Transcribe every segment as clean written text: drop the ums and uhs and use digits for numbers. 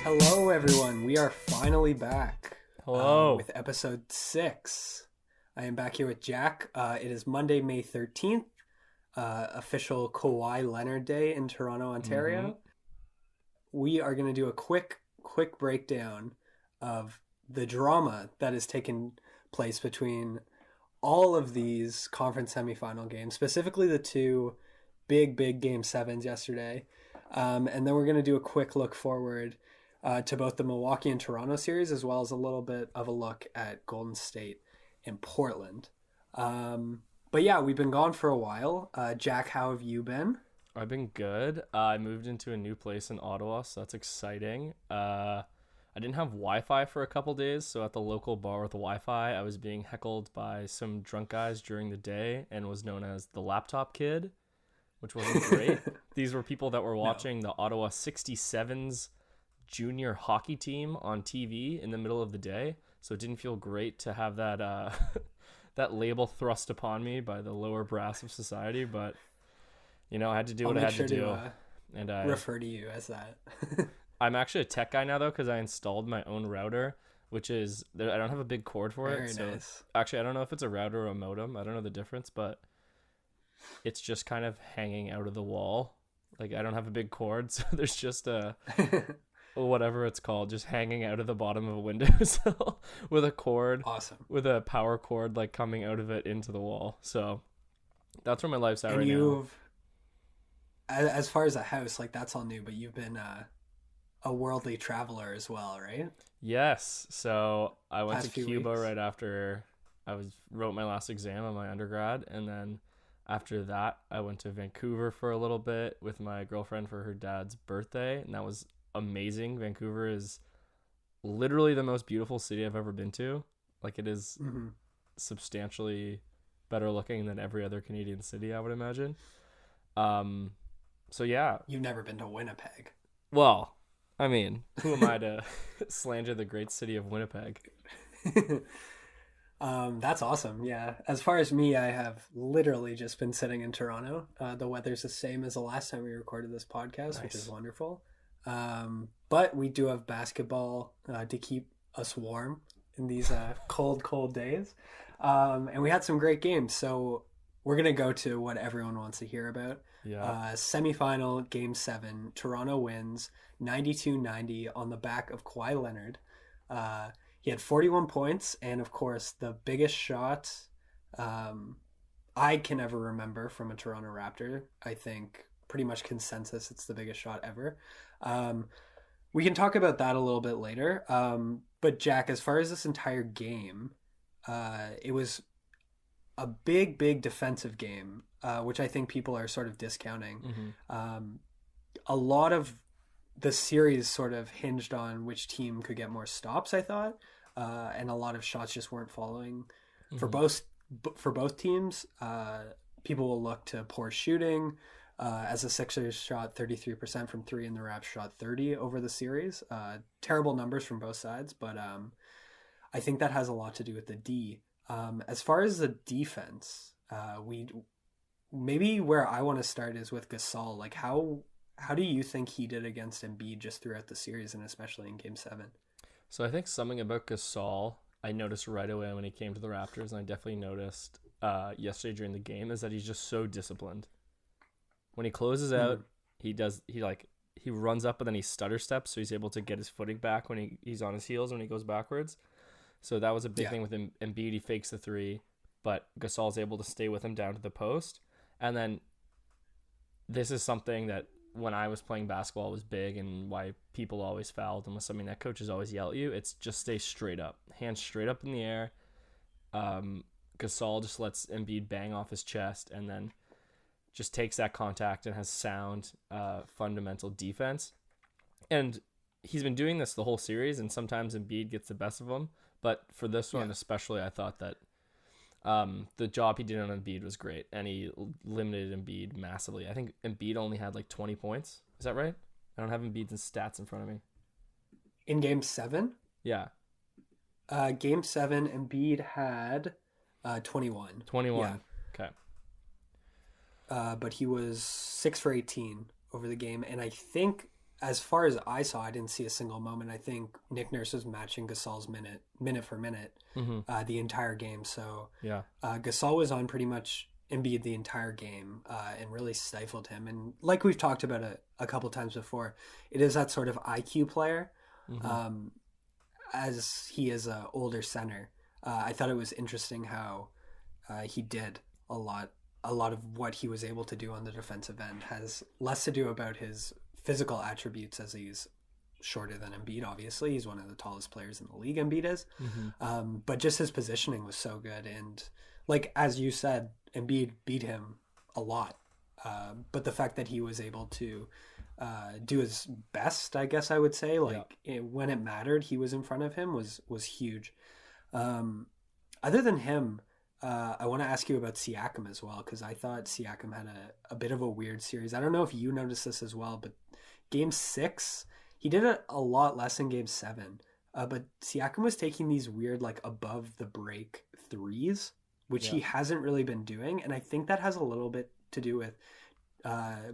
Hello, everyone. We are finally back. Hello. With episode 6. I am back here with Jack. It is Monday, May 13th, official Kawhi Leonard Day in Toronto, Ontario. We are going to do a quick breakdown of the drama that has taken place between all of these conference semifinal games, specifically the two big game 7s yesterday. And then we're going to do a quick look forward to both the Milwaukee and Toronto series, as well as a little bit of a look at Golden State and Portland. But yeah, we've been gone for a while. Jack, how have you been? I've been good. I moved into a new place in Ottawa, so that's exciting. I didn't have Wi-Fi for a couple days, so at the local bar with Wi-Fi, I was being heckled by some drunk guys during the day and was known as the laptop kid, which wasn't great. These were people that were watching the Ottawa 67s junior hockey team on TV in the middle of the day, so it didn't feel great to have that that label thrust upon me by the lower brass of society, but you know, I had to do what I had to do. And I refer to you as that. I'm actually a tech guy now, though, because I installed my own router, which is I don't have a big cord for Very it. So nice. actually, I don't know if it's a router or a modem. I don't know the difference, but it's just kind of hanging out of the wall. Like, I don't have a big cord, so there's just a whatever it's called, just hanging out of the bottom of a windowsill with a cord. Awesome. With a power cord like coming out of it into the wall. So that's where my life's at and right now. As far as a house, like, that's all new, but you've been a worldly traveler as well, right? Yes. So I went Past to few Cuba weeks. right after I wrote my last exam on my undergrad, and then after that I went to Vancouver for a little bit with my girlfriend for her dad's birthday, and that was amazing. Vancouver is literally the most beautiful city I've ever been to. Like, it is substantially better looking than every other Canadian city, I would imagine. So yeah. You've never been to Winnipeg. Well, I mean, who am I to slander the great city of Winnipeg? That's awesome. Yeah. As far as me, I have literally just been sitting in Toronto. The weather's the same as the last time we recorded this podcast, Nice. which is wonderful. But we do have basketball to keep us warm in these cold days. And we had some great games. So we're going to go to what everyone wants to hear about. Yeah. Semifinal game 7, Toronto wins 92-90 on the back of Kawhi Leonard. He had 41 points, and of course the biggest shot I can ever remember from a Toronto Raptor. I think pretty much consensus it's the biggest shot ever. We can talk about that a little bit later. But Jack, as far as this entire game, it was a big defensive game, which I think people are sort of discounting. A lot of the series sort of hinged on which team could get more stops, I thought, and a lot of shots just weren't falling for both teams. People will look to poor shooting, as the Sixers shot 33% from 3 and the Raps shot 30 over the series. Terrible numbers from both sides, but I think that has a lot to do with the D. As far as the defense, maybe where I want to start is with Gasol. Like, how do you think he did against Embiid just throughout the series, and especially in Game 7? So I think something about Gasol I noticed right away when he came to the Raptors, and I definitely noticed yesterday during the game, is that he's just so disciplined. When he closes out, he runs up and then he stutter steps, so he's able to get his footing back when he's on his heels when he goes backwards. So that was a big thing with him. Embiid, he fakes the 3, but Gasol's able to stay with him down to the post. And then this is something that when I was playing basketball was big, and why people always fouled and was something that coaches always yell at you. It's just stay straight up, hands straight up in the air. Gasol just lets Embiid bang off his chest and then just takes that contact and has sound fundamental defense. And he's been doing this the whole series, and sometimes Embiid gets the best of him. But for this one especially, I thought that the job he did on Embiid was great, and he limited Embiid massively. I think Embiid only had like 20 points. Is that right? I don't have Embiid's stats in front of me. In Game 7? Yeah. Game 7, Embiid had 21. 21. Yeah. Okay. But he was 6 for 18 over the game. And I think, as far as I saw, I didn't see a single moment. I think Nick Nurse was matching Gasol's minute for minute, the entire game. So Yeah. Gasol was on pretty much Embiid the entire game, and really stifled him. And like we've talked about a couple times before, it is that sort of IQ player. As he is an older center, I thought it was interesting how he did a lot of what he was able to do on the defensive end has less to do about his physical attributes, as he's shorter than Embiid. Obviously, he's one of the tallest players in the league. Embiid is, but just his positioning was so good, and like as you said, Embiid beat him a lot. But the fact that he was able to do his best, I guess I would say, like when it mattered, he was in front of him was huge. Other than him, I want to ask you about Siakam as well, because I thought Siakam had a bit of a weird series. I don't know if you noticed this as well, but game 6, he did it a lot less in game 7. But Siakam was taking these weird, like, above the break threes, which he hasn't really been doing. And I think that has a little bit to do with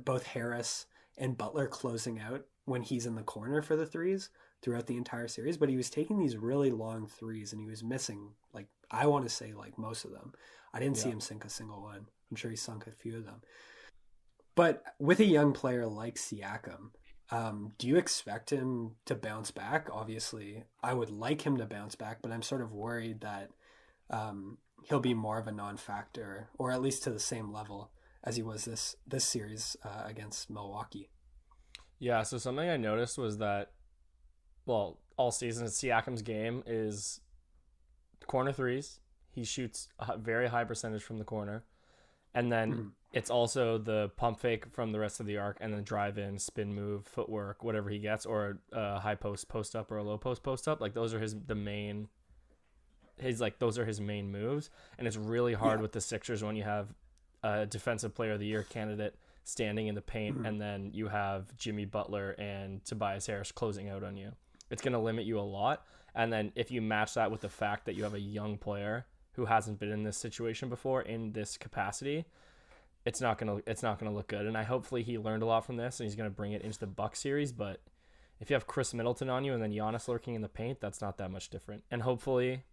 both Harris and Butler closing out when he's in the corner for the threes throughout the entire series. But he was taking these really long threes, and he was missing, like, I want to say, like, most of them. I didn't see him sink a single one. I'm sure he sunk a few of them. But with a young player like Siakam, do you expect him to bounce back? Obviously, I would like him to bounce back, but I'm sort of worried that he'll be more of a non-factor, or at least to the same level as he was this series against Milwaukee. Yeah, so something I noticed was that, well, all season, Siakam's game is corner threes. He shoots a very high percentage from the corner. And then it's also the pump fake from the rest of the arc, and then drive in, spin move, footwork, whatever he gets, or a high post up, or a low post up. Like, those are his main moves. And it's really hard with the Sixers when you have a defensive player of the year candidate standing in the paint, and then you have Jimmy Butler and Tobias Harris closing out on you. It's going to limit you a lot. And then if you match that with the fact that you have a young player who hasn't been in this situation before in this capacity, it's not gonna look good. And hopefully he learned a lot from this, and he's gonna bring it into the Bucks series. But if you have Chris Middleton on you and then Giannis lurking in the paint, that's not that much different. And hopefully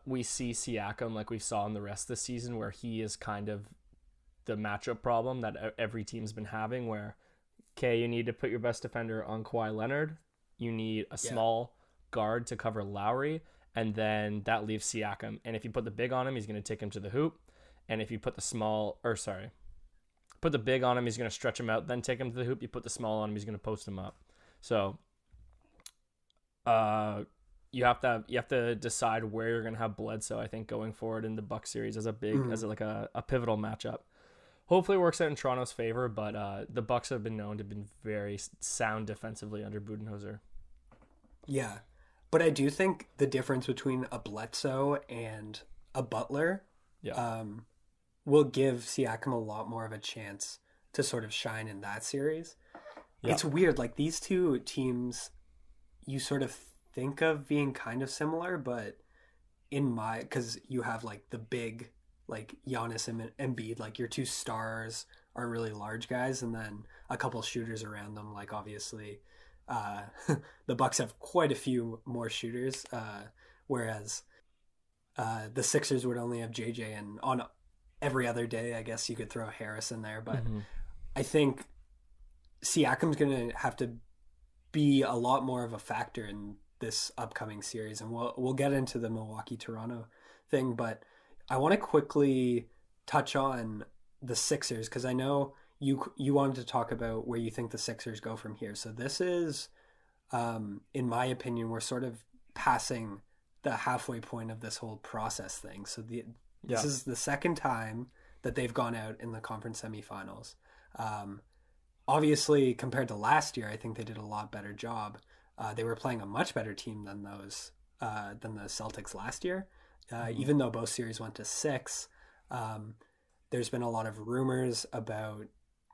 we see Siakam like we saw in the rest of the season, where he is kind of the matchup problem that every team's been having, where, okay, you need to put your best defender on Kawhi Leonard, you need a small guard to cover Lowry, and then that leaves Siakam. And if you put the big on him, he's going to take him to the hoop. And if you put the big on him, he's going to stretch him out, then take him to the hoop. You put the small on him, he's going to post him up. So you have to decide where you're going to have Bledsoe, I think, going forward in the Bucks series as a pivotal matchup. Hopefully it works out in Toronto's favor, but the Bucks have been known to have been very sound defensively under Budenholzer. Yeah, but I do think the difference between a Bledsoe and a Butler will give Siakam a lot more of a chance to sort of shine in that series. Yeah. It's weird, like, these two teams you sort of think of being kind of similar, but because you have, like, the big, like, Giannis and Embiid, like, your two stars are really large guys, and then a couple shooters around them, like, obviously the Bucks have quite a few more shooters, whereas the Sixers would only have JJ, and on every other day, I guess you could throw Harris in there. But I think Siakam's going to have to be a lot more of a factor in this upcoming series, and we'll get into the Milwaukee-Toronto thing, but I want to quickly touch on the Sixers, because I know you wanted to talk about where you think the Sixers go from here. So this is, in my opinion, we're sort of passing the halfway point of this whole process thing. So this is the second time that they've gone out in the conference semifinals. Obviously, compared to last year, I think they did a lot better job. They were playing a much better team than the Celtics last year. Even though both series went to 6, there's been a lot of rumors about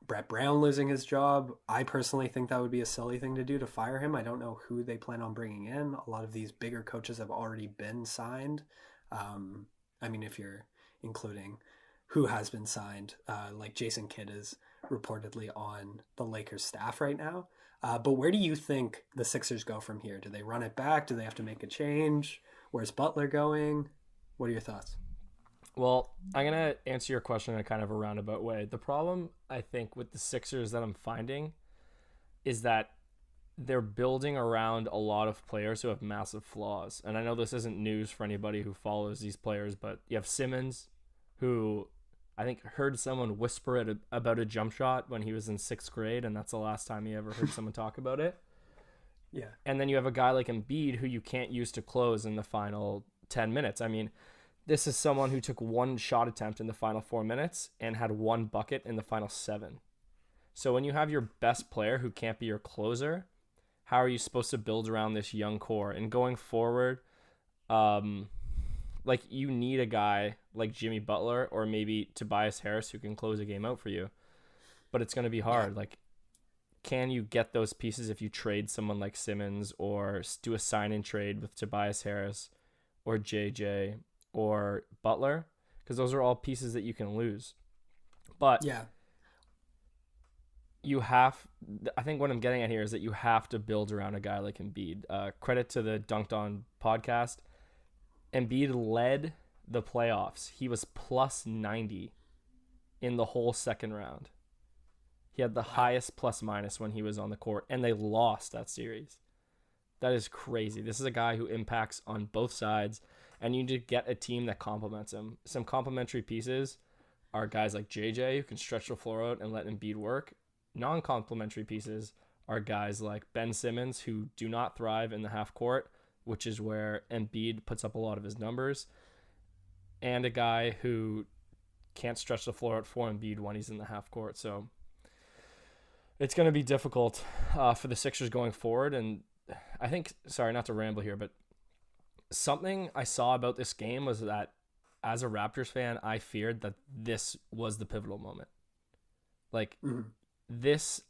Brett Brown losing his job. I personally think that would be a silly thing to do to fire him. I don't know who they plan on bringing in. A lot of these bigger coaches have already been signed. I mean, if you're including who has been signed, like Jason Kidd is reportedly on the Lakers staff right now. But where do you think the Sixers go from here? Do they run it back? Do they have to make a change? Where's Butler going? What are your thoughts? Well, I'm going to answer your question in a kind of a roundabout way. The problem, I think, with the Sixers that I'm finding is that they're building around a lot of players who have massive flaws. And I know this isn't news for anybody who follows these players, but you have Simmons, who I think heard someone whisper about a jump shot when he was in 6th grade, and that's the last time he ever heard someone talk about it. Yeah. And then you have a guy like Embiid, who you can't use to close in the final 10 minutes. I mean, this is someone who took one shot attempt in the final 4 minutes and had one bucket in the final 7. So when you have your best player who can't be your closer, how are you supposed to build around this young core? And going forward, like you need a guy like Jimmy Butler or maybe Tobias Harris who can close a game out for you. But it's going to be hard. Like, can you get those pieces if you trade someone like Simmons or do a sign-in trade with Tobias Harris or JJ or Butler? Because those are all pieces that you can lose. But Yeah. I think what I'm getting at here is that you have to build around a guy like Embiid. Credit to the Dunked On podcast. Embiid led the playoffs. He was plus 90 in the whole second round. He had the highest plus minus when he was on the court, and they lost that series. That is crazy. This is a guy who impacts on both sides, and you need to get a team that complements him. Some complementary pieces are guys like JJ who can stretch the floor out and let Embiid work. Non-complementary pieces are guys like Ben Simmons who do not thrive in the half court, which is where Embiid puts up a lot of his numbers, and a guy who can't stretch the floor out for Embiid when he's in the half court. So it's going to be difficult for the Sixers going forward. And I think, sorry, not to ramble here, but something I saw about this game was that as a Raptors fan, I feared that this was the pivotal moment. Like,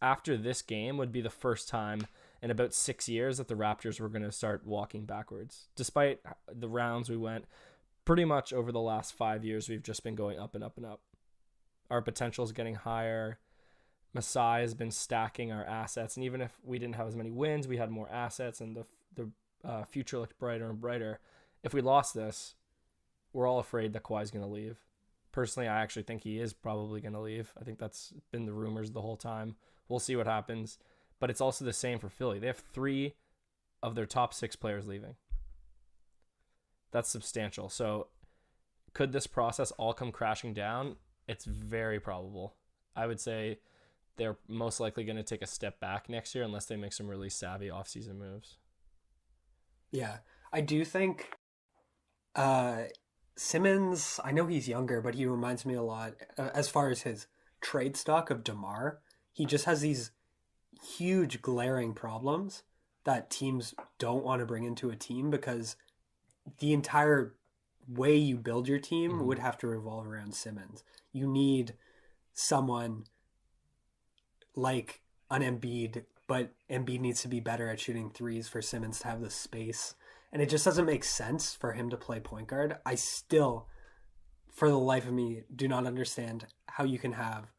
after this game would be the first time in about 6 years that the Raptors were going to start walking backwards. Despite the rounds we went, pretty much over the last 5 years, we've just been going up and up and up. Our potential is getting higher. Masai has been stacking our assets, and even if we didn't have as many wins, we had more assets, and the future looked brighter and brighter. If we lost this, we're all afraid that Kawhi's going to leave. Personally, I actually think he is probably going to leave. I think that's been the rumors the whole time. We'll see what happens. But it's also the same for Philly. They have 3 of their top 6 players leaving. That's substantial. So could this process all come crashing down? It's very probable. I would say they're most likely going to take a step back next year unless they make some really savvy offseason moves. Yeah. I do think Simmons, I know he's younger, but he reminds me a lot, as far as his trade stock of DeMar, he just has these huge glaring problems that teams don't want to bring into a team because the entire way you build your team would have to revolve around Simmons. You need someone like an Embiid, but Embiid needs to be better at shooting threes for Simmons to have the space. And it just doesn't make sense for him to play point guard. I still, for the life of me, do not understand how you can have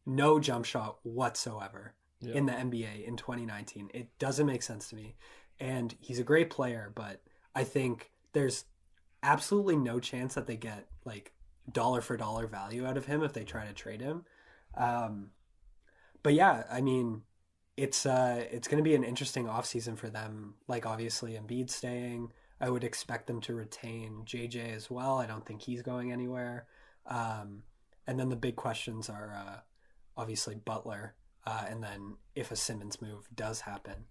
no jump shot whatsoever in the NBA in 2019. It doesn't make sense to me. And he's a great player, but I think there's absolutely no chance that they get like dollar for dollar value out of him if they try to trade him. But yeah, I mean, it's going to be an interesting offseason for them. Like, obviously, Embiid staying. I would expect them to retain JJ as well. I don't think he's going anywhere. And then the big questions are obviously Butler. And then if a Simmons move does happen,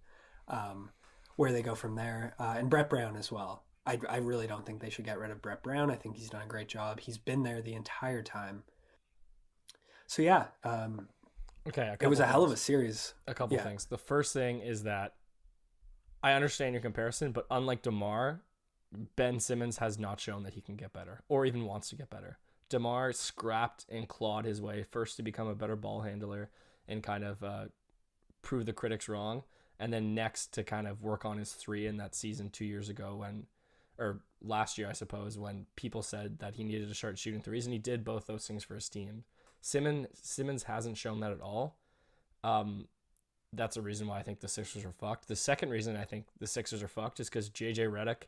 where they go from there. And Brett Brown as well. I really don't think they should get rid of Brett Brown. I think he's done a great job. He's been there the entire time. So, yeah. Okay, it was a hell of a series. A couple things. The first thing is that I understand your comparison, but unlike DeMar, Ben Simmons has not shown that he can get better or even wants to get better. DeMar scrapped and clawed his way first to become a better ball handler and kind of prove the critics wrong, and then next to kind of work on his three in that season 2 years ago or last year, I suppose, when people said that he needed to start shooting threes, and he did both those things for his team. Simmons hasn't shown that at all. That's a reason why I think the Sixers are fucked. The second reason I think the Sixers are fucked is because JJ Redick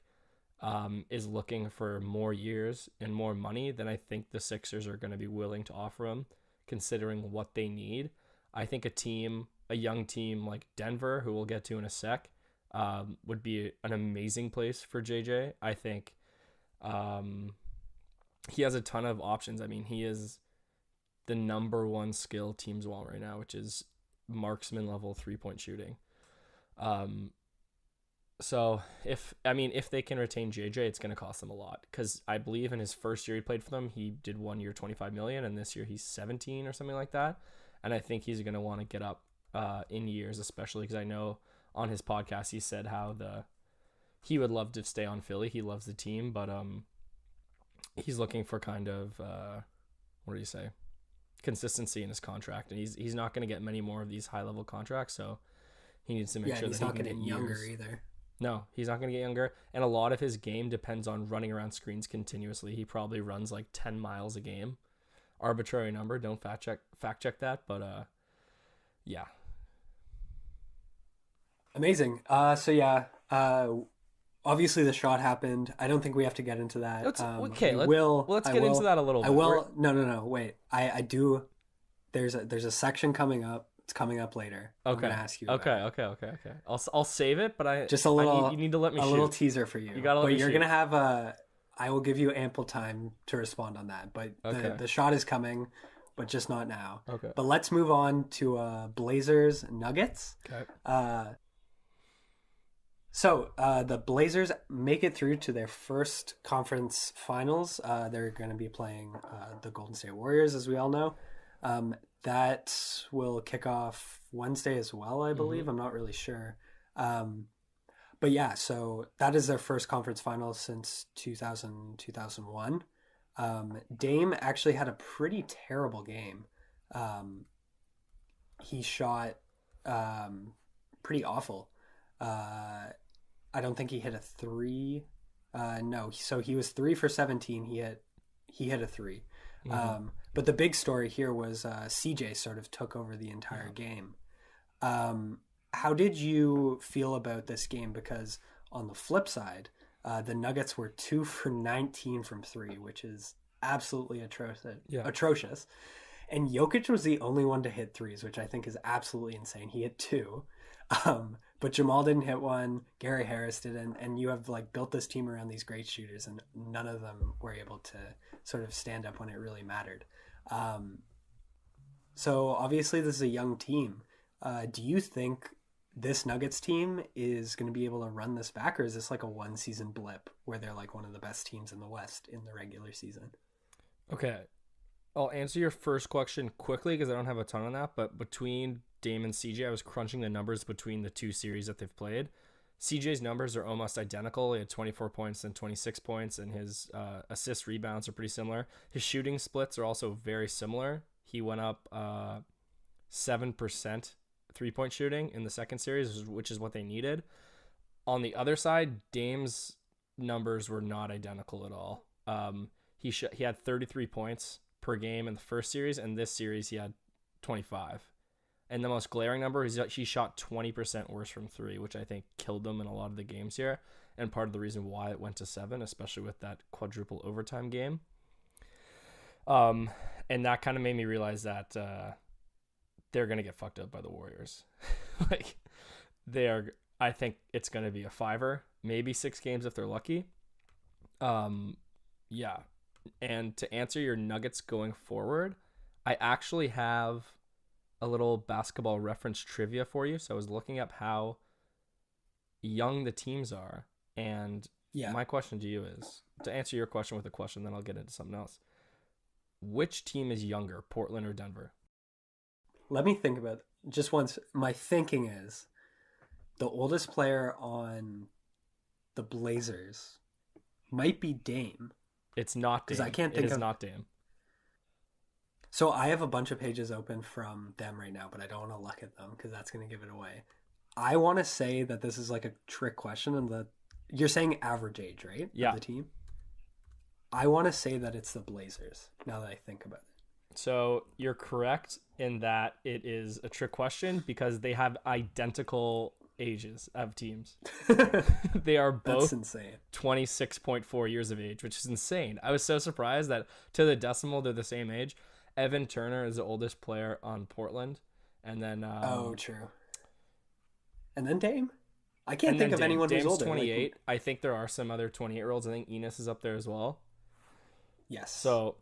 is looking for more years and more money than I think the Sixers are going to be willing to offer him, considering what they need. I think a young team like Denver, who we'll get to in a sec, would be an amazing place for JJ. I think he has a ton of options. I mean, he is the number one skill teams want right now, which is marksman level 3-point shooting. So if they can retain JJ, it's going to cost them a lot, because I believe in his first year he played for them, he did 1 year $25 million, and this year he's 17 or something like that. And I think he's going to want to get up in years, especially because I know on his podcast he said how he would love to stay on Philly. He loves the team, but he's looking for kind of what do you say, consistency in his contract, and he's not going to get many more of these high level contracts, so he needs to make sure that he's not going to get younger either. No, he's not going to get younger, and a lot of his game depends on running around screens continuously. He probably runs like 10 miles a game. Arbitrary number, don't fact check that, but yeah. Amazing. Obviously the shot happened. I don't think we have to get into that. Let's get into that a little bit. I will. No. Wait. I do. There's a section coming up. It's coming up later. Okay. I'm gonna ask you. Okay. I'll save it, but just a little. You need to let me. A shoot. Little teaser for you. You gotta let me. But you're shoot. gonna have a. I will give you ample time to respond on that. But the shot is coming, but just not now. Okay. But let's move on to Blazers Nuggets. Okay. So the Blazers make it through to their first conference finals. They're going to be playing the Golden State Warriors, as we all know. That will kick off Wednesday as well, I believe. I'm not really sure. But yeah, so that is their first conference finals since 2001. Dame actually had a pretty terrible game. He shot pretty awful. I don't think he hit a three. No, so he was 3 for 17. He hit a three. But the big story here was CJ sort of took over the entire game. How did you feel about this game? Because on the flip side, the Nuggets were 2 for 19 from three, which is absolutely atrocious. And Jokic was the only one to hit threes, which I think is absolutely insane. He hit 2. But Jamal didn't hit one. Gary Harris didn't. And you have built this team around these great shooters, and none of them were able to sort of stand up when it really mattered. So obviously this is a young team. Do you think this Nuggets team is going to be able to run this back, or is this like a one season blip where they're like one of the best teams in the West in the regular season? Okay. I'll answer your first question quickly because I don't have a ton on that, but between Dame and CJ, I was crunching the numbers between the two series that they've played. CJ's numbers are almost identical. He had 24 points and 26 points, and his assist rebounds are pretty similar. His shooting splits are also very similar. He went up 7% 3-point shooting in the second series, which is what they needed. On the other side, Dame's numbers were not identical at all. He had 33 points per game in the first series, and this series he had 25. And the most glaring number is he shot 20% worse from three, which I think killed them in a lot of the games here, and part of the reason why it went to 7, especially with that quadruple overtime game. And that kind of made me realize that they're going to get fucked up by the Warriors. I think it's going to be a 5, maybe 6 games if they're lucky. Yeah. And to answer your Nuggets going forward, I actually have a little basketball reference trivia for you. So I was looking up how young the teams are. And my question to you is, to answer your question with a question, then I'll get into something else. Which team is younger, Portland or Denver? Let me think about it just once. My thinking is the oldest player on the Blazers might be Dame. It's not Dame. I can't think it is not Dame. So I have a bunch of pages open from them right now, but I don't want to look at them because that's going to give it away. I want to say that this is like a trick question, and that you're saying average age, right? Yeah. Of the team. I want to say that it's the Blazers. Now that I think about it. So you're correct in that it is a trick question because they have identical ages of teams. They are both 26.4 years of age, which is insane. I was so surprised that to the decimal they're the same age. Evan Turner is the oldest player on Portland, and then true. And then Dame. I can't think of anyone who's older. 28. I think there are some other 28-year-olds. I think Enos is up there as well. Yes. So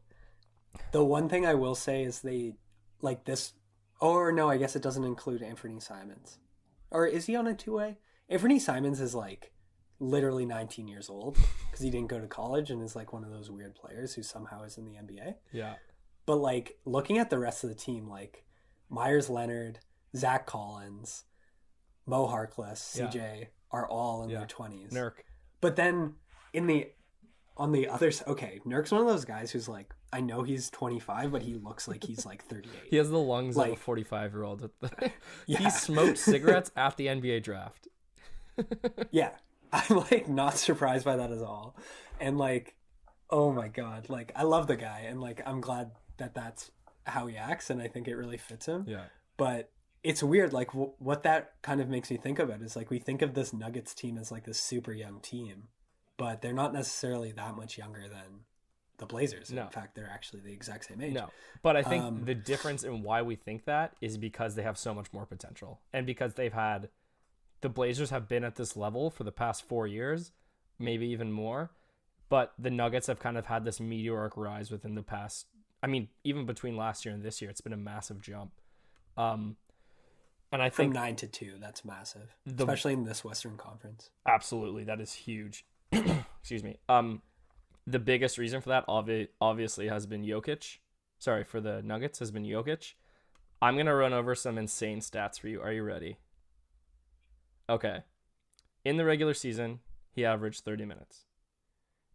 the one thing I will say is they like this. Or no, I guess it doesn't include Anthony Simons. Or is he on a two-way? Anthony Simons is like literally 19 years old because he didn't go to college and is like one of those weird players who somehow is in the NBA. Yeah. But like looking at the rest of the team, like Myers Leonard, Zach Collins, Mo Harkless, CJ are all in their 20s. Nurk. But then on the other side, okay, Nurk's one of those guys who's like, I know he's 25, but he looks like he's like 38. He has the lungs of a 45-year-old. He smoked cigarettes at the NBA draft. Yeah. I'm like not surprised by that at all. And like, oh my God, like I love the guy and like I'm glad that that's how he acts and I think it really fits him. Yeah. But it's weird, like what that kind of makes me think about is like we think of this Nuggets team as like this super young team, but they're not necessarily that much younger than the Blazers. No. In fact, they're actually the exact same age. No, but I think the difference in why we think that is because they have so much more potential and because the Blazers have been at this level for the past 4 years, maybe even more, but the Nuggets have kind of had this meteoric rise within the past, I mean, even between last year and this year, it's been a massive jump. And I think from 9 to 2, that's massive, especially in this Western Conference. Absolutely, that is huge. Excuse me. The biggest reason for that obviously has been Jokic. Sorry, for the Nuggets has been Jokic. I'm gonna run over some insane stats for you. Are you ready? Okay. In the regular season, he averaged 30 minutes.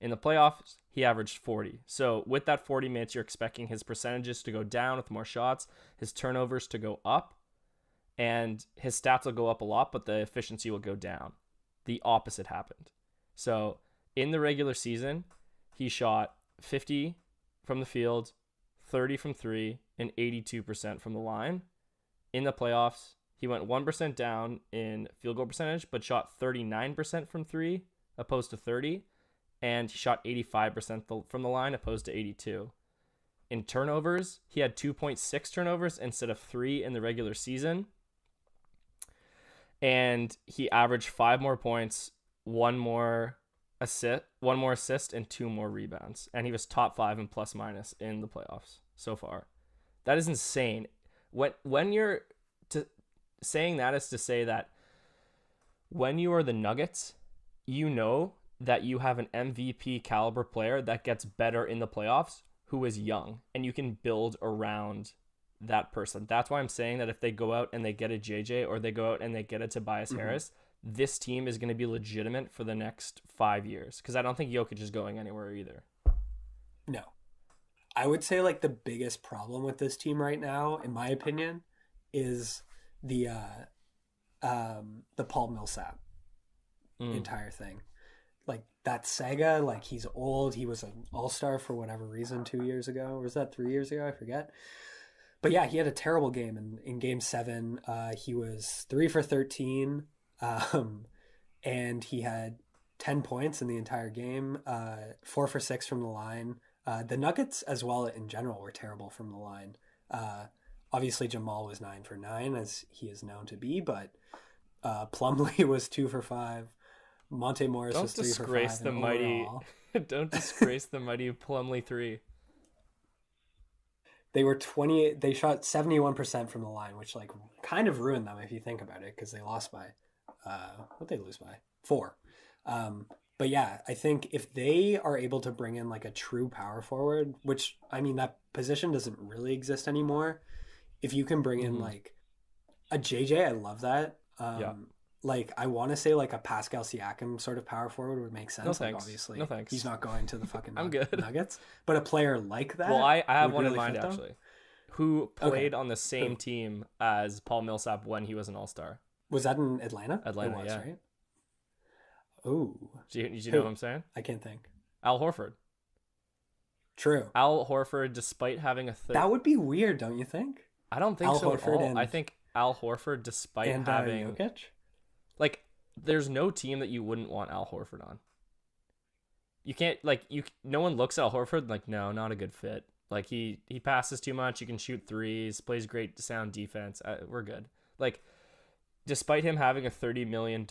In the playoffs, he averaged 40. So with that 40 minutes, you're expecting his percentages to go down with more shots, his turnovers to go up, and his stats will go up a lot, but the efficiency will go down. The opposite happened. So in the regular season, he shot 50 from the field, 30 from 3, and 82% from the line. In the playoffs, he went 1% down in field goal percentage, but shot 39% from 3, opposed to 30, and he shot 85% from the line, opposed to 82. In turnovers, he had 2.6 turnovers instead of 3 in the regular season, and he averaged 5 more points, one more assist, and 2 more rebounds, and he was top 5 in plus minus in the playoffs so far. That is insane. When you're saying that is to say that when you are the Nuggets, you know that you have an MVP caliber player that gets better in the playoffs who is young, and you can build around that person. That's why I'm saying that if they go out and they get a JJ or they go out and they get a Tobias Harris, this team is going to be legitimate for the next 5 years, because I don't think Jokic is going anywhere either. No. I would say like the biggest problem with this team right now, in my opinion, is the Paul Millsap entire thing. Like that saga, like he's old. He was an all-star for whatever reason 2 years ago. Or was that 3 years ago? I forget. But yeah, he had a terrible game in game 7. He was 3 for 13. And he had 10 points in the entire game, 4 for 6 from the line. The Nuggets as well in general were terrible from the line. Obviously Jamal was 9 for 9 as he is known to be, but Plumlee was 2 for 5. Monte Morris was 3 for 5. Don't disgrace the mighty Plumlee 3. They shot 71% from the line, which like kind of ruined them if you think about it, because they lost by what they lose by 4. But yeah, I think if they are able to bring in like a true power forward, which I mean that position doesn't really exist anymore. If you can bring in like a JJ, I love that. Like I want to say like a Pascal Siakam sort of power forward would make sense. No thanks. Like, obviously, no thanks. He's not going to the fucking I'm good. Nuggets, but a player like that. Well, I have one really in mind actually. who played on the same team as Paul Millsap when he was an All-Star. Was that in Atlanta? Atlanta, it was, yeah. Right? Oh. Do you know what I'm saying? I can't think. Al Horford. True. Al Horford, despite having a that would be weird, don't you think? I don't think Al so Horford at all. I think Al Horford, despite having Jokic? like, there's no team that you wouldn't want Al Horford on. You can't no one looks at Al Horford like, no, not a good fit. Like he passes too much. He can shoot threes, plays great sound defense. We're good. Like, despite him having a $30 million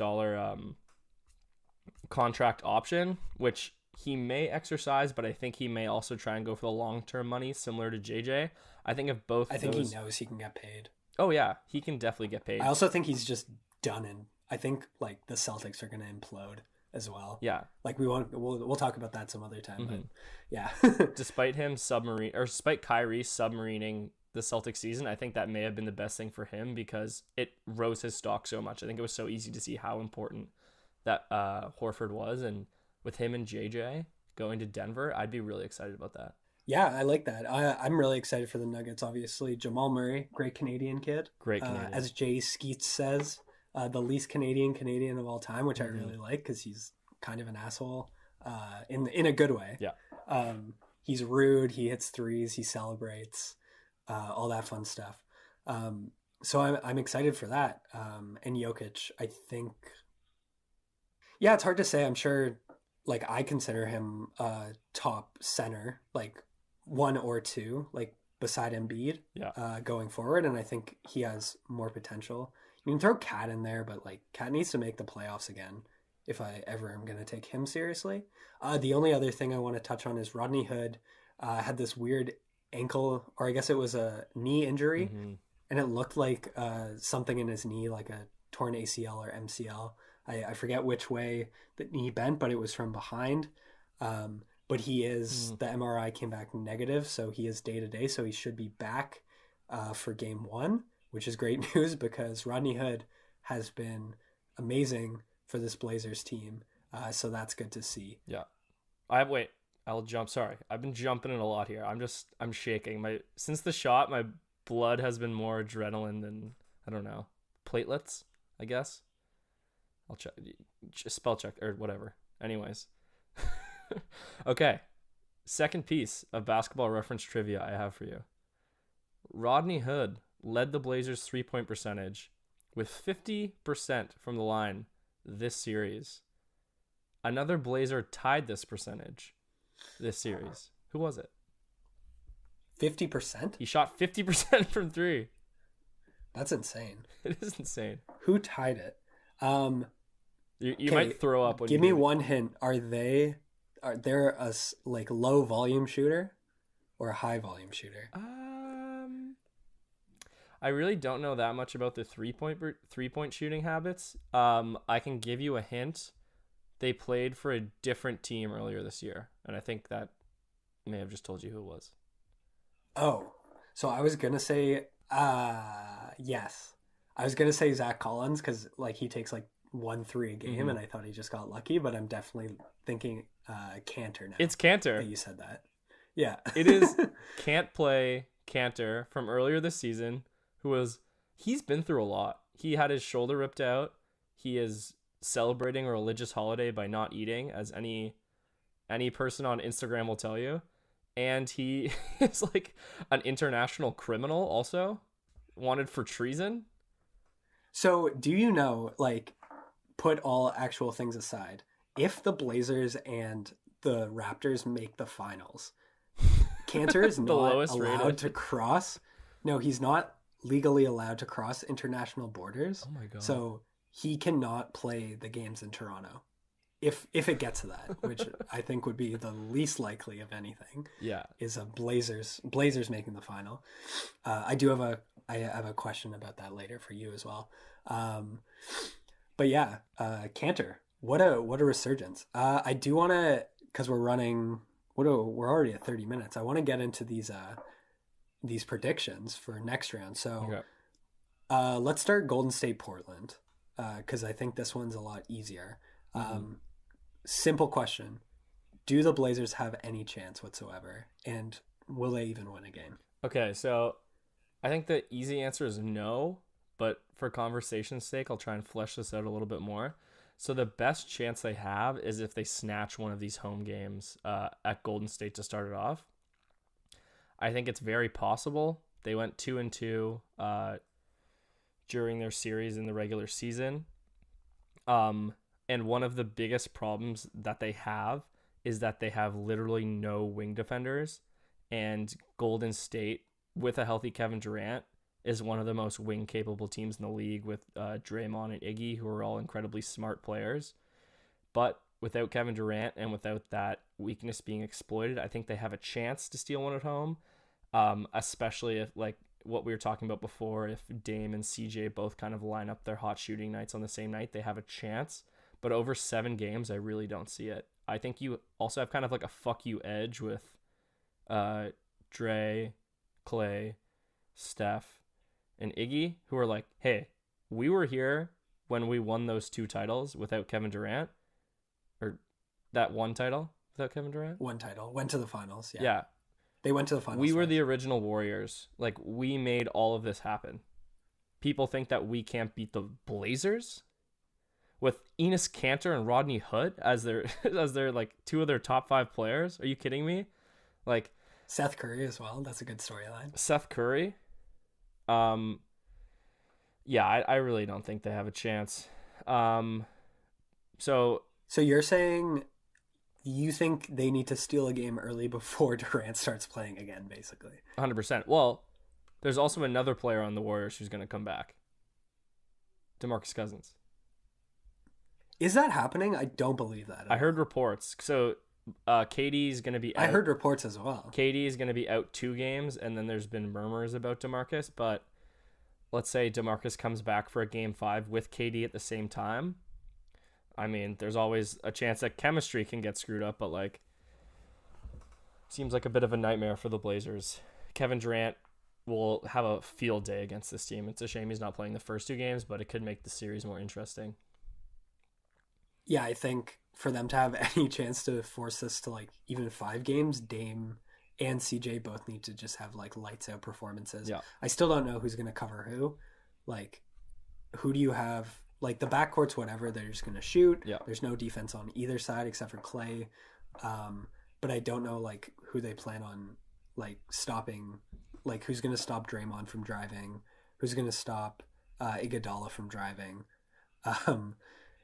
contract option, which he may exercise, but I think he may also try and go for the long-term money, similar to JJ. I think if both, I think he knows he can get paid. Oh yeah, he can definitely get paid. I also think he's just done in. I think like the Celtics are going to implode as well. Yeah, like we'll talk about that some other time. But yeah, despite Kyrie submarining the Celtics season, I think that may have been the best thing for him because it rose his stock so much. I think it was so easy to see how important that Horford was, and with him and JJ going to Denver, I'd be really excited about that. Yeah, I like that. I'm really excited for the Nuggets, obviously. Jamal Murray, great Canadian kid. Great Canadian. As Jay Skeets says, the least Canadian of all time, which I really like because he's kind of an asshole in a good way. Yeah. He's rude, he hits threes, he celebrates, all that fun stuff. So I'm excited for that. And Jokic, I think... Yeah, it's hard to say. I'm sure, like, I consider him a top center, like, 1 or 2, like, beside Embiid, going forward. And I think he has more potential. You can throw Cat in there, but, like, Cat needs to make the playoffs again if I ever am going to take him seriously. The only other thing I want to touch on is Rodney Hood had this weird ankle, or I guess it was a knee injury, and it looked like something in his knee, like a torn ACL or MCL. I forget which way the knee bent, but it was from behind. But he is, the MRI came back negative, so he is day-to-day, so he should be back for game 1, which is great news because Rodney Hood has been amazing for this Blazers team. So that's good to see. Yeah. I'll jump. Sorry. I've been jumping in a lot here. I'm shaking. Since the shot, my blood has been more adrenaline than, I don't know, platelets, I guess. I'll check, spell check or whatever. Anyways. Okay. Second piece of basketball reference trivia I have for you. Rodney Hood led the Blazers 3-point percentage with 50% from the line this series. Another Blazer tied this percentage this series. Who was it? 50%? He shot 50% from 3. That's insane. It is insane. Who tied it? You might throw up. Give me one hint. Are they a like low volume shooter or a high volume shooter? I really don't know that much about the 3-point shooting habits. I can give you a hint. They played for a different team earlier this year, and I think that may have just told you who it was. Oh, so I was gonna say yes. I was gonna say Zach Collins because like he takes like 1-3 a game, and I thought he just got lucky. But I'm definitely thinking Cantor now. It's Cantor. That you said that. Yeah, it is. Can't play Cantor from earlier this season. He's been through a lot. He had his shoulder ripped out. He is celebrating a religious holiday by not eating, as any person on Instagram will tell you. And he is like an international criminal, also wanted for treason. So do you know, like, put all actual things aside, if the Blazers and the Raptors make the finals, Cantor is not allowed to cross. No, he's not legally allowed to cross international borders. Oh my God. So he cannot play the games in Toronto. If it gets to that, which I think would be the least likely of anything. Yeah. Is a Blazers making the final. I have a question about that later for you as well. But yeah, Cantor, what a resurgence. I do want to, because we're already at 30 minutes. I want to get into these predictions for next round. So let's start Golden State Portland, because I think this one's a lot easier. Simple question. Do the Blazers have any chance whatsoever? And will they even win a game? Okay, so I think the easy answer is no, but for conversation's sake, I'll try and flesh this out a little bit more. So the best chance they have is if they snatch one of these home games at Golden State to start it off. I think it's very possible. They went 2-2 during their series in the regular season. And one of the biggest problems that they have is that they have literally no wing defenders. And Golden State, with a healthy Kevin Durant, is one of the most wing capable teams in the league with Draymond and Iggy, who are all incredibly smart players. But without Kevin Durant and without that weakness being exploited, I think they have a chance to steal one at home. Especially if, like what we were talking about before, if Dame and CJ both kind of line up their hot shooting nights on the same night, they have a chance. But over 7 games, I really don't see it. I think you also have kind of like a fuck you edge with Dre, Clay, Steph, and Iggy, who are like, hey, we were here when we won those 2 titles without Kevin Durant, or that 1 title without Kevin Durant. 1 title. Went to the finals. Yeah. They went to the finals. We were the original Warriors. Like, we made all of this happen. People think that we can't beat the Blazers with Enes Kanter and Rodney Hood as their like 2 of their top 5 players. Are you kidding me? Like Seth Curry as well. That's a good storyline. Seth Curry. Yeah, I really don't think they have a chance. So you're saying you think they need to steal a game early before Durant starts playing again, basically? 100%. Well, there's also another player on the Warriors who's going to come back. DeMarcus Cousins. Is that happening? I don't believe that. I heard reports. So KD's going to be out. I heard reports as well. KD is going to be out 2 games, and then there's been murmurs about DeMarcus, but let's say DeMarcus comes back for a game 5 with KD at the same time. I mean, there's always a chance that chemistry can get screwed up, but like, seems like a bit of a nightmare for the Blazers. Kevin Durant will have a field day against this team. It's a shame he's not playing the first 2 games, but it could make the series more interesting. Yeah, I think for them to have any chance to force this to like even 5 games, Dame and CJ both need to just have like lights out performances. Yeah. I still don't know who's going to cover who. Like, who do you have? Like, the backcourt's whatever. They're just going to shoot. Yeah. There's no defense on either side except for Clay. But I don't know like who they plan on like stopping. Like, who's going to stop Draymond from driving? Who's going to stop Iguodala from driving?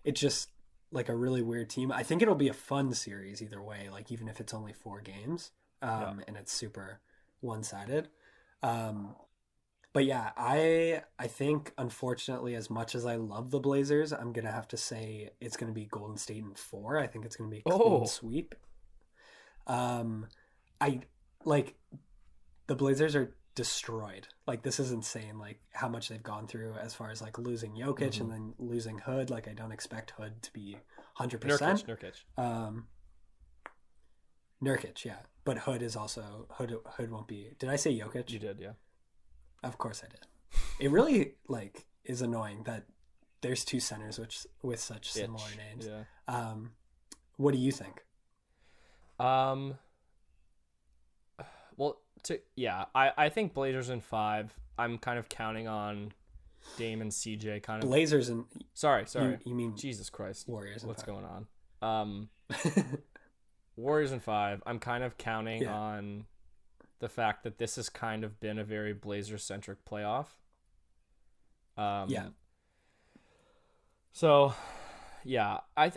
It's just like a really weird team. I think it'll be a fun series either way. Like, even if it's only 4 games. And it's super one-sided. But yeah, I think, unfortunately, as much as I love the Blazers, I'm going to have to say it's going to be Golden State in 4. I think it's going to be a clean sweep. I like the Blazers are destroyed. Like, this is insane, like how much they've gone through as far as like losing Jokic and then losing Hood. Like, I don't expect Hood to be 100%. Nurkic. Nurkic, yeah. But Hood is also Hood won't be. Did I say Jokic? You did, yeah. Of course I did. It really like is annoying that there's 2 centers with such similar names. Yeah. What do you think? Well, I think Blazers in 5. I'm kind of counting on Dame and CJ kind of. Blazers and sorry. You mean Jesus Christ? Warriors? What's going on? Warriors in 5. I'm kind of counting on the fact that this has kind of been a very Blazers-centric playoff. So, yeah, I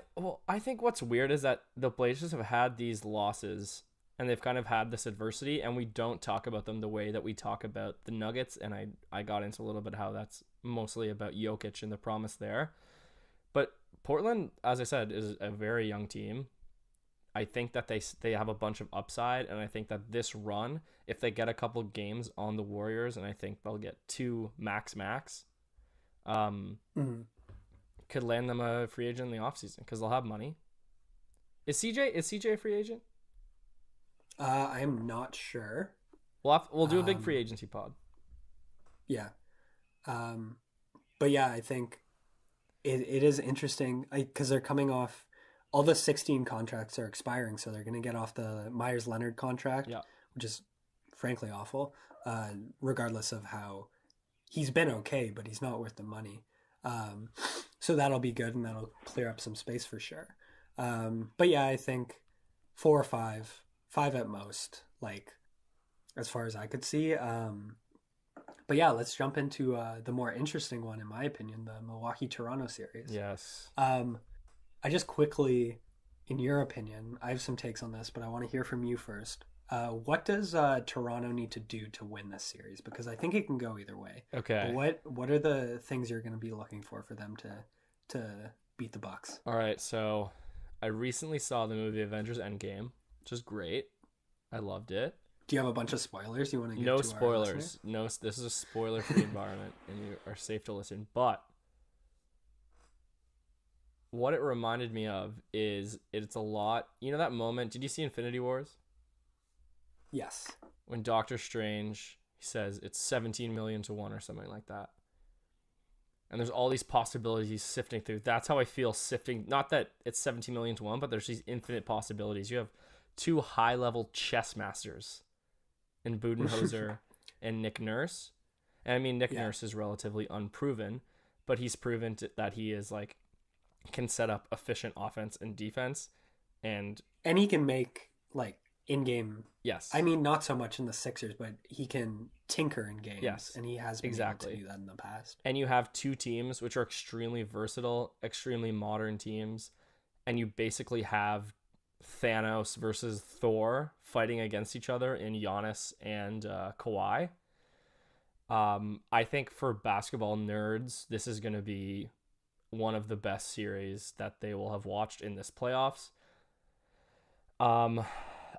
think what's weird is that the Blazers have had these losses and they've kind of had this adversity, and we don't talk about them the way that we talk about the Nuggets. And I got into a little bit how that's mostly about Jokic and the promise there. But Portland, as I said, is a very young team. I think that they have a bunch of upside, and I think that this run, if they get a couple games on the Warriors, and I think they'll get 2 max, could land them a free agent in the offseason because they'll have money. Is CJ a free agent? I am not sure. We'll do a big free agency pod. Yeah. But yeah, I think it is interesting because they're coming off. All the 16 contracts are expiring, so they're going to get off the Myers-Leonard contract, which is frankly awful. regardless of how he's been okay, but he's not worth the money. So that'll be good, and that'll clear up some space for sure. But yeah, I think 4 or 5 at most, like as far as I could see. But yeah, let's jump into the more interesting one, in my opinion, the Milwaukee-Toronto series. Yes. I just quickly, in your opinion, I have some takes on this, but I want to hear from you first. What does Toronto need to do to win this series? Because I think it can go either way. Okay. But what are the things you're going to be looking for them to beat the Bucks? All right, so I recently saw the movie Avengers Endgame, which is great. I loved it. Do you have a bunch of spoilers you want to give No to spoilers. Our listeners? No, this is a spoiler-free environment, and you are safe to listen. But what it reminded me of is it's a lot. You know that moment? Did you see Infinity Wars? Yes. When Doctor Strange, he says it's 17 million to 1 or something like that. And there's all these possibilities he's sifting through. That's how I feel sifting. Not that it's 17 million to 1, but there's these infinite possibilities. You have 2 high-level chess masters in Budenholzer and Nick Nurse. And I mean, Nick Nurse is relatively unproven, but he's proven that he is like, can set up efficient offense and defense. And he can make like in-game. Yes. I mean, not so much in the Sixers, but he can tinker in games. Yes. And he has been able to do that in the past. And you have 2 teams which are extremely versatile, extremely modern teams. And you basically have Thanos versus Thor fighting against each other in Giannis and Kawhi. I think for basketball nerds, this is going to be one of the best series that they will have watched in this playoffs.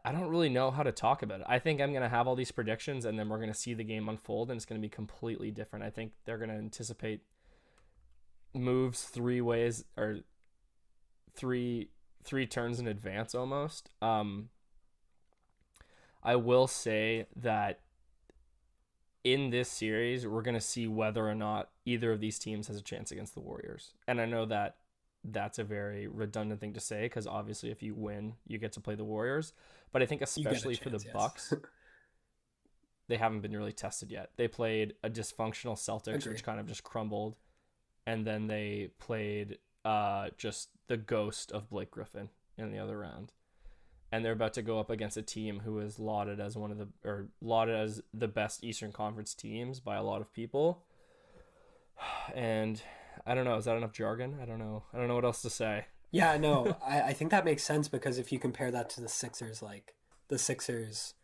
I don't really know how to talk about it. I think I'm going to have all these predictions, and then we're going to see the game unfold, and it's going to be completely different. I think they're going to anticipate moves 3 ways, or three turns in advance almost. I will say that in this series, we're going to see whether or not either of these teams has a chance against the Warriors. And I know that that's a very redundant thing to say, because obviously if you win, you get to play the Warriors. But I think especially for the Bucks, they haven't been really tested yet. They played a dysfunctional Celtics, which kind of just crumbled. And then they played just the ghost of Blake Griffin in the other round. And they're about to go up against a team who is lauded as the best Eastern Conference teams by a lot of people. And I don't know, is that enough jargon? I don't know what else to say. Yeah, no, I think that makes sense, because if you compare that to the Sixers, like the Sixers,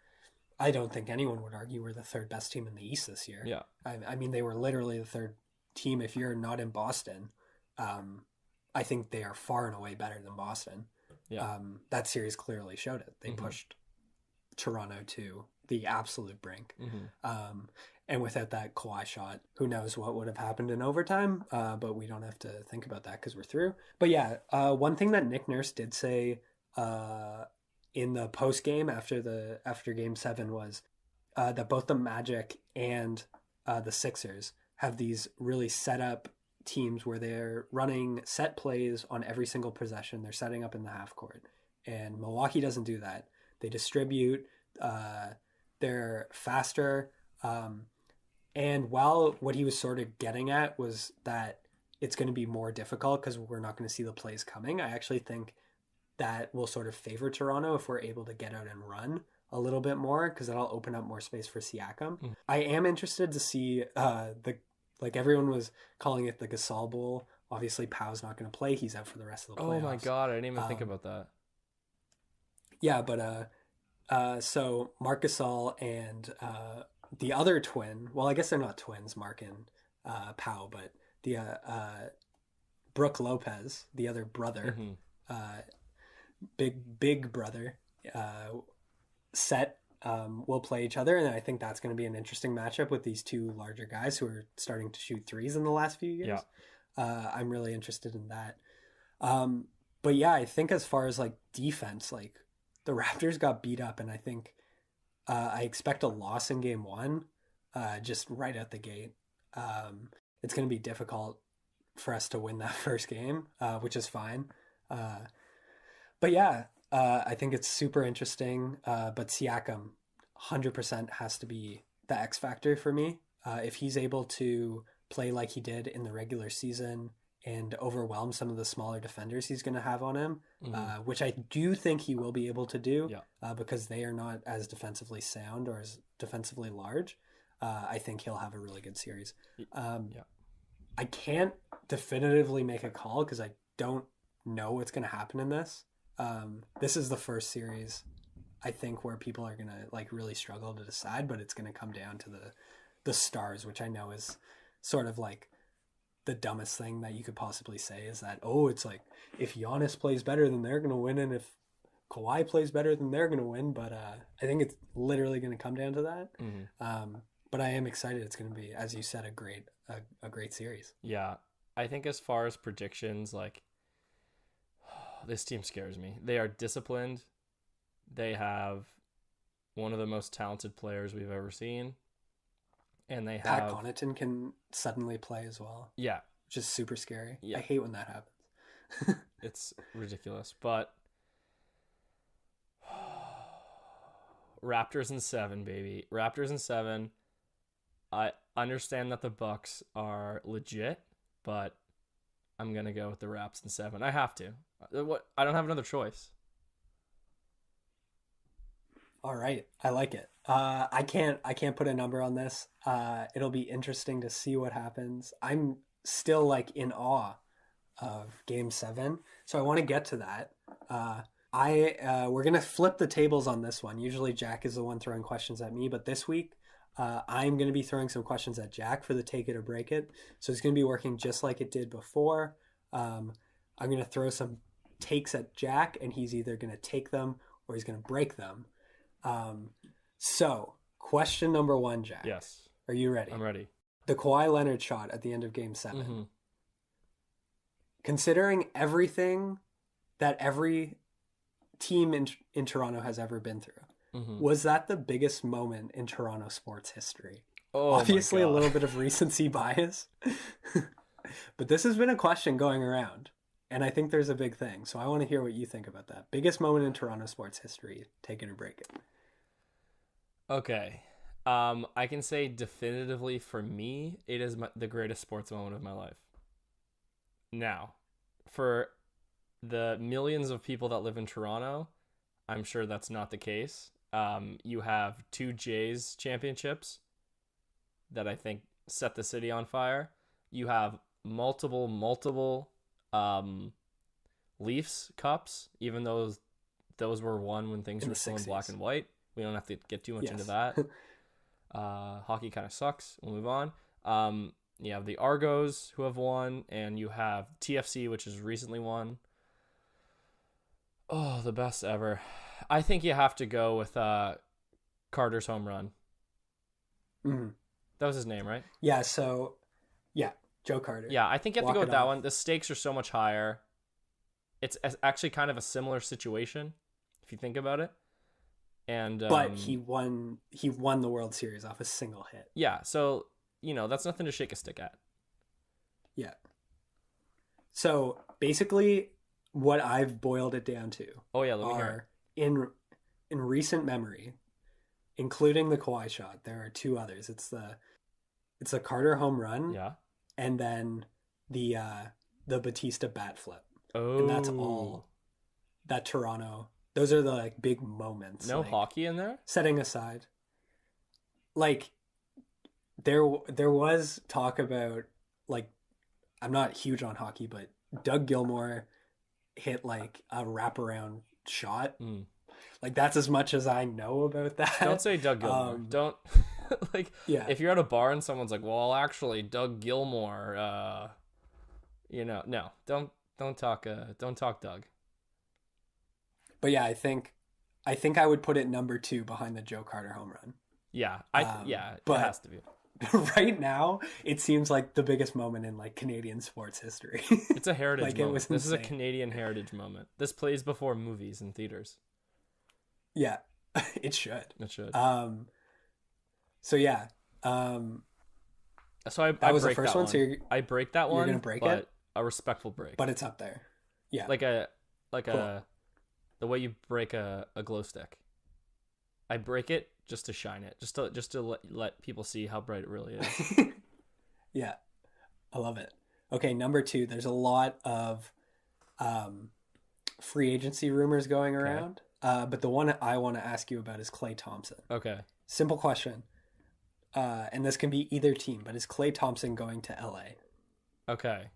I don't think anyone would argue we're the 3rd best team in the East this year. Yeah. I mean, they were literally the 3rd team. If you're not in Boston, I think they are far and away better than Boston. Yeah. That series clearly showed it. They pushed Toronto to the absolute brink. And without that Kawhi shot, who knows what would have happened in overtime, but we don't have to think about that because we're through. But yeah, one thing that Nick Nurse did say in the post game after Game 7 was that both the Magic and the Sixers have these really set up teams where they're running set plays on every single possession. They're setting up in the half court, and Milwaukee doesn't do that. They distribute. They're faster. And while what he was sort of getting at was that it's going to be more difficult because we're not going to see the plays coming, I actually think that will sort of favor Toronto if we're able to get out and run a little bit more, because that'll open up more space for Siakam. I am interested to see like everyone was calling it the Gasol Bowl. Obviously, Pow's not going to play. He's out for the rest of the playoffs. Oh my God, I didn't even think about that. Yeah, but so Marc Gasol and the other twin, well, I guess they're not twins, Mark and Pow, but the Brooke Lopez, the other brother, big brother, set will play each other, and I think that's going to be an interesting matchup with these 2 larger guys who are starting to shoot threes in the last few years. Yeah. I'm really interested in that. But yeah, I think as far as like defense, like the Raptors got beat up, and I think I expect a loss in Game 1, just right out the gate. It's going to be difficult for us to win that first game, which is fine. But yeah, I think it's super interesting. But Siakam 100% has to be the X factor for me. If he's able to play like he did in the regular season and overwhelm some of the smaller defenders he's going to have on him, which I do think he will be able to do because they are not as defensively sound or as defensively large. I think he'll have a really good series. I can't definitively make a call because I don't know what's going to happen in this. This is the first series, I think, where people are going to like really struggle to decide, but it's going to come down to the stars, which I know is sort of like the dumbest thing that you could possibly say, is that, oh, it's like if Giannis plays better, then they're going to win, and if Kawhi plays better, then they're going to win. But I think it's literally going to come down to that. But I am excited. It's going to be, as you said, a great series. Yeah, I think as far as predictions, like, this team scares me. They are disciplined. They have one of the most talented players we've ever seen. And they have... Pat Connaughton can suddenly play as well. Yeah. Which is super scary. Yeah. I hate when that happens. It's ridiculous. But Raptors in 7, baby. Raptors in 7. I understand that the Bucks are legit, but I'm going to go with the Raps in 7. I have to. I don't have another choice. All right. I like it. I can't put a number on this. It'll be interesting to see what happens. I'm still like in awe of Game 7, so I want to get to that. We're gonna flip the tables on this one. Usually Jack is the one throwing questions at me, but this week I'm gonna be throwing some questions at Jack for the take it or break it. So it's gonna be working just like it did before. I'm gonna throw some takes at Jack, and he's either gonna take them or he's gonna break them. So question number 1, Jack. Yes. Are you ready? I'm ready. The Kawhi Leonard shot at the end of Game 7. Considering everything that every team in Toronto has ever been through, was that the biggest moment in Toronto sports history? Obviously, a little bit of recency bias. But this has been a question going around, and I think there's a big thing. So I want to hear what you think about that. Biggest moment in Toronto sports history. Take it or break it. Okay. I can say definitively for me, it is the greatest sports moment of my life. Now, for the millions of people that live in Toronto, I'm sure that's not the case. You have 2 Jays championships that I think set the city on fire. You have multiple Leafs cups, even though those were won when things were still in black and white. We don't have to get too much into that. Hockey kind of sucks. We'll move on. You have the Argos who have won, and you have TFC, which has recently won. Oh, the best ever. I think you have to go with Carter's home run. That was his name, right? Yeah, so, yeah, Joe Carter. Yeah, I think you have to go with that one. The stakes are so much higher. It's actually kind of a similar situation, if you think about it. And but he won the World Series off a single hit. Yeah, so, that's nothing to shake a stick at. Yeah. So, basically, what I've boiled it down to let me hear it. In recent memory, including the Kawhi shot, there are 2 others. It's the Carter home run, and then the Batista bat flip. And that's all that Toronto. Those are the like big moments. No hockey in there? Setting aside, like there was talk about, like, I'm not huge on hockey, but Doug Gilmour hit like a wraparound shot. Like, that's as much as I know about that. Don't say Doug Gilmour. Don't like, if you're at a bar and someone's like, well, actually Doug Gilmour, no, don't talk Doug. But yeah, I think I would put it number 2 behind the Joe Carter home run. Yeah, it has to be. Right now, it seems like the biggest moment in like Canadian sports history. It's a heritage moment. This is a Canadian heritage moment. This plays before movies and theaters. Yeah, it should. It should. So yeah. So I was break the first that one. one. So I break that one. You're gonna break but it, a respectful break. but it's up there. Yeah, the way you break a glow stick. I break it just to shine it, just to let people see how bright it really is. Yeah, I love it. Okay, number 2. There's a lot of free agency rumors going around, but the one I want to ask you about is Klay Thompson. Okay. Simple question, and this can be either team, but is Klay Thompson going to LA? Okay.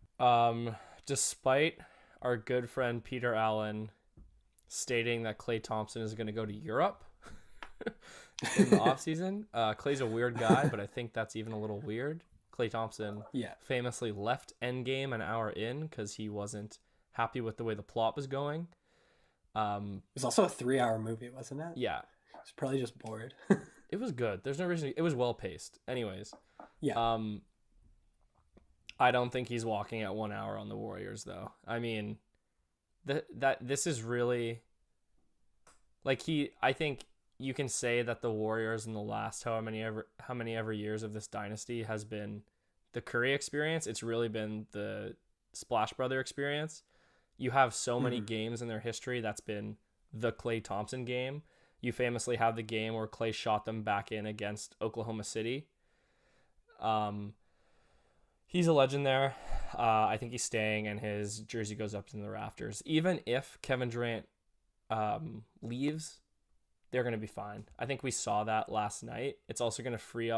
Despite our good friend Peter Allen stating that Klay Thompson is going to go to Europe in the offseason, Klay's a weird guy, but I think that's even a little weird. Klay Thompson famously left Endgame an hour in because he wasn't happy with the way the plot was going. It was also a 3-hour movie, wasn't it? Yeah. He's probably just bored. It was good. There's no reason. It was well paced. Anyways. Yeah. I don't think he's walking at 1 hour on the Warriors, though. I mean, this is really like I think you can say that the Warriors in the last how many ever years of this dynasty has been the Curry experience. It's really been the Splash Brother experience. You have so many games in their history that's been the Klay Thompson game. You famously have the game where Klay shot them back in against Oklahoma City. He's a legend there. I think he's staying, and his jersey goes up in the rafters. Even if Kevin Durant leaves, they're going to be fine. I think we saw that last night. It's also going to free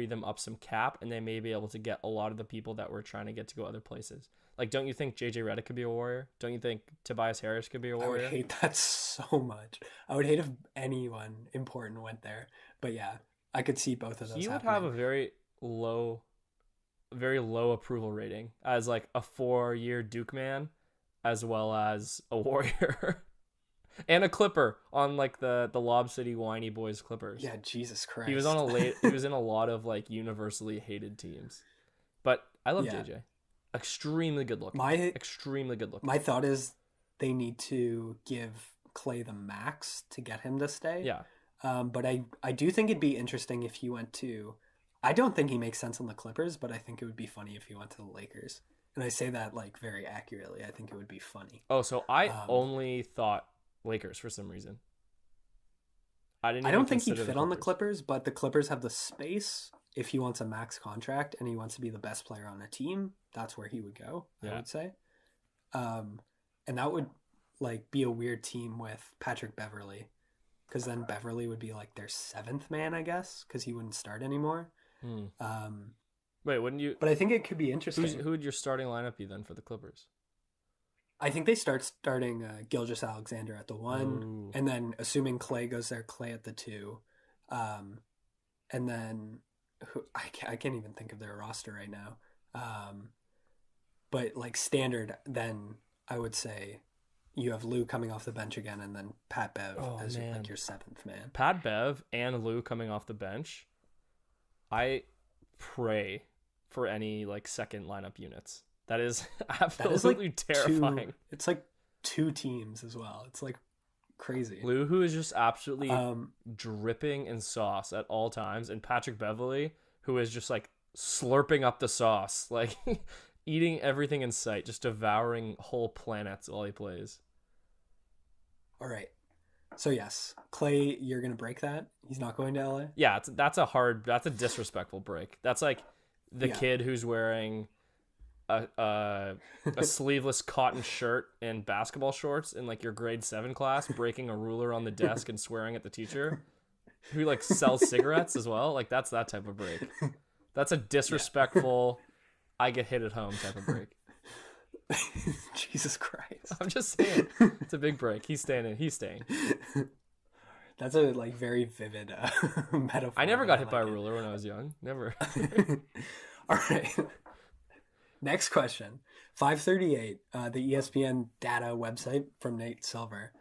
them up some cap, and they may be able to get a lot of the people that we're trying to get to go other places. Like, don't you think JJ Redick could be a Warrior? Don't you think Tobias Harris could be a Warrior? I would hate that so much. I would hate if anyone important went there. But yeah, I could see both of those. He would have a very low approval rating as like a 4-year Duke man, as well as a Warrior. And a Clipper on like the Lob City Whiny Boys Clippers. Yeah, Jesus Christ. He was in a lot of like universally hated teams. But I love JJ. Extremely good look. Extremely good look. My thought is they need to give Klay the max to get him to stay. Yeah. But I do think it'd be interesting if he went to, I don't think he makes sense on the Clippers, but I think it would be funny if he went to the Lakers. And I say that like very accurately. I think it would be funny. Oh, so I only thought Lakers for some reason. I don't think he'd fit on the Clippers, but the Clippers have the space. If he wants a max contract and he wants to be the best player on a team, that's where he would go, I would say. And that would like be a weird team with Patrick Beverley, because then Beverley would be like their 7th man, I guess, because he wouldn't start anymore. Wait, wouldn't you? But I think it could be interesting. Who would your starting lineup be then for the Clippers? I think they starting Gilgeous-Alexander at the 1, and then assuming Klay goes there, Klay at the 2, and then I can't even think of their roster right now. But like standard, then I would say you have Lou coming off the bench again, and then Pat Bev as like your 7th man. Pat Bev and Lou coming off the bench. I pray for any like second lineup units. That is absolutely terrifying. It's like 2 teams as well. It's like crazy. Lou, who is just absolutely dripping in sauce at all times, and Patrick Beverley, who is just like slurping up the sauce, like eating everything in sight, just devouring whole planets while he plays. All right. So yes, Klay, you're gonna break that. He's not going to LA. Yeah, that's a disrespectful break. That's like the kid who's wearing a sleeveless cotton shirt and basketball shorts in like your grade 7 class, breaking a ruler on the desk and swearing at the teacher, who like sells cigarettes as well. Like that's that type of break. That's a disrespectful, I get hit at home type of break. Jesus Christ. I'm just saying, it's a big break. He's staying. That's a like very vivid metaphor. I never got hit by a ruler when I was young. Never. All right. Next question. 538, the ESPN data website from Nate Silver.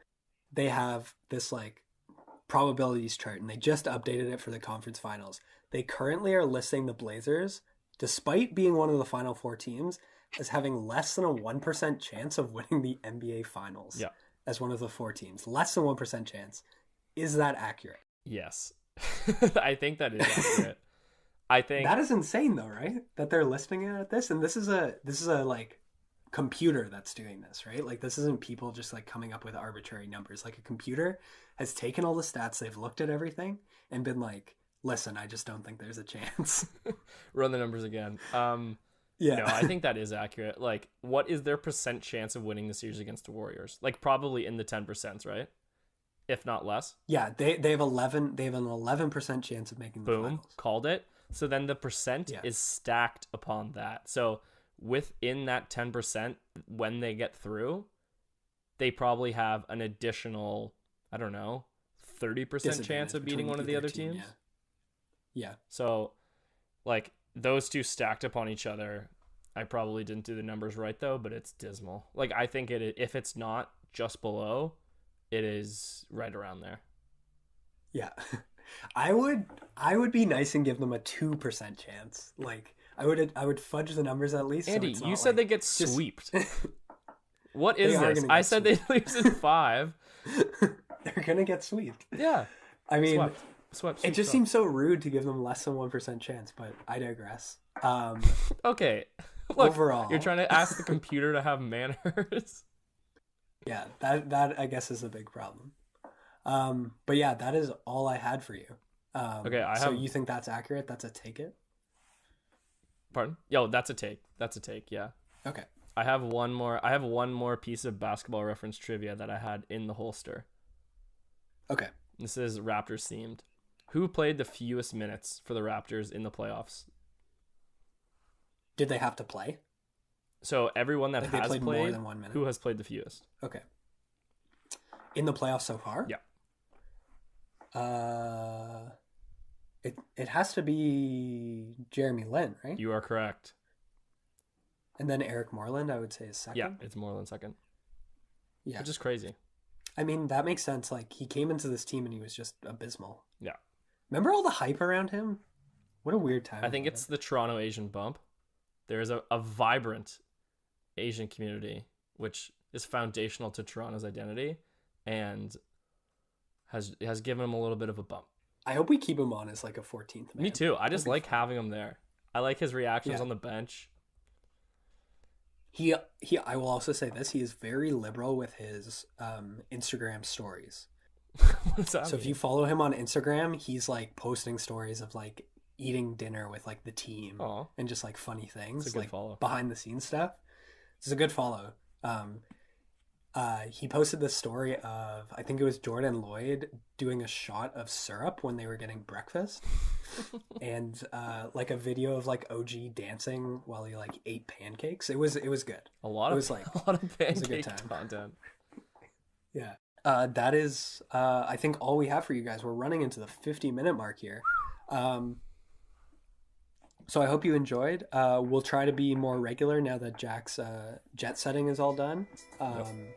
They have this like probabilities chart, and they just updated it for the conference finals. They currently are listing the Blazers, despite being one of the final 4 teams, as having less than a 1% chance of winning the NBA finals as one of the 4 teams. Less than 1% chance. Is that accurate? Yes. I think that is accurate. I think that is insane though, right? That they're listing it at this, and this is a like computer that's doing this, right? Like this isn't people just like coming up with arbitrary numbers. Like a computer has taken all the stats, they've looked at everything and been like, listen, I just don't think there's a chance. Run the numbers again. Yeah. No, I think that is accurate. Like, what is their percent chance of winning the series against the Warriors? Like, probably in the 10%, right? If not less. Yeah, they have an 11% chance of making the finals. Called it. So then the percent is stacked upon that. So within that 10%, when they get through, they probably have an additional, I don't know, 30% chance of beating one of the other teams. Yeah. So, like, those two stacked upon each other, I probably didn't do the numbers right, though, but it's dismal. Like, I think if it's not just below, it is right around there. Yeah. I would be nice and give them a 2% chance. Like, I would fudge the numbers at least. Andy, so you said they get sweeped. What is this? I said they lose in 5. They're going to get swept. Yeah. I mean, swept, it just seems so rude to give them less than 1% chance, but I digress. Okay. Look, overall, you're trying to ask the computer to have manners. Yeah, that I guess is a big problem. But yeah, that is all I had for you. Okay, So you think that's accurate? That's a take it? Pardon? Yo, that's a take. That's a take, yeah. Okay. I have one more piece of basketball reference trivia that I had in the holster. Okay. This is Raptors themed. Who played the fewest minutes for the Raptors in the playoffs? Did they have to play? So everyone that has played more than 1 minute. Who has played the fewest? Okay. In the playoffs so far? Yeah. It has to be Jeremy Lin, right? You are correct. And then Eric Moreland, I would say, is second. Yeah, it's Moreland second. Yeah. Which is crazy. I mean, that makes sense. Like, he came into this team and he was just abysmal. Yeah. Remember all the hype around him? What a weird time. I think it's the Toronto Asian bump. There is a vibrant Asian community, which is foundational to Toronto's identity and has given him a little bit of a bump. I hope we keep him on as like a 14th man. Me too. I just like having him there. I like his reactions on the bench. I will also say this, he is very liberal with his Instagram stories. What does that mean? If you follow him on Instagram, he's like posting stories of like eating dinner with like the team. Aww. And just like funny things, it's a good like follow. Behind the scenes stuff. It's a good follow. He posted this story of, I think it was Jordan Lloyd doing a shot of syrup when they were getting breakfast, and like a video of like OG dancing while he like ate pancakes. It was good. A lot of pancake content. Yeah. That is I think all we have for you guys. We're running into the 50-minute mark here. So I hope you enjoyed. We'll try to be more regular now that Jack's jet setting is all done. And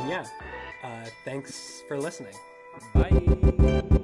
yeah, thanks for listening. Bye.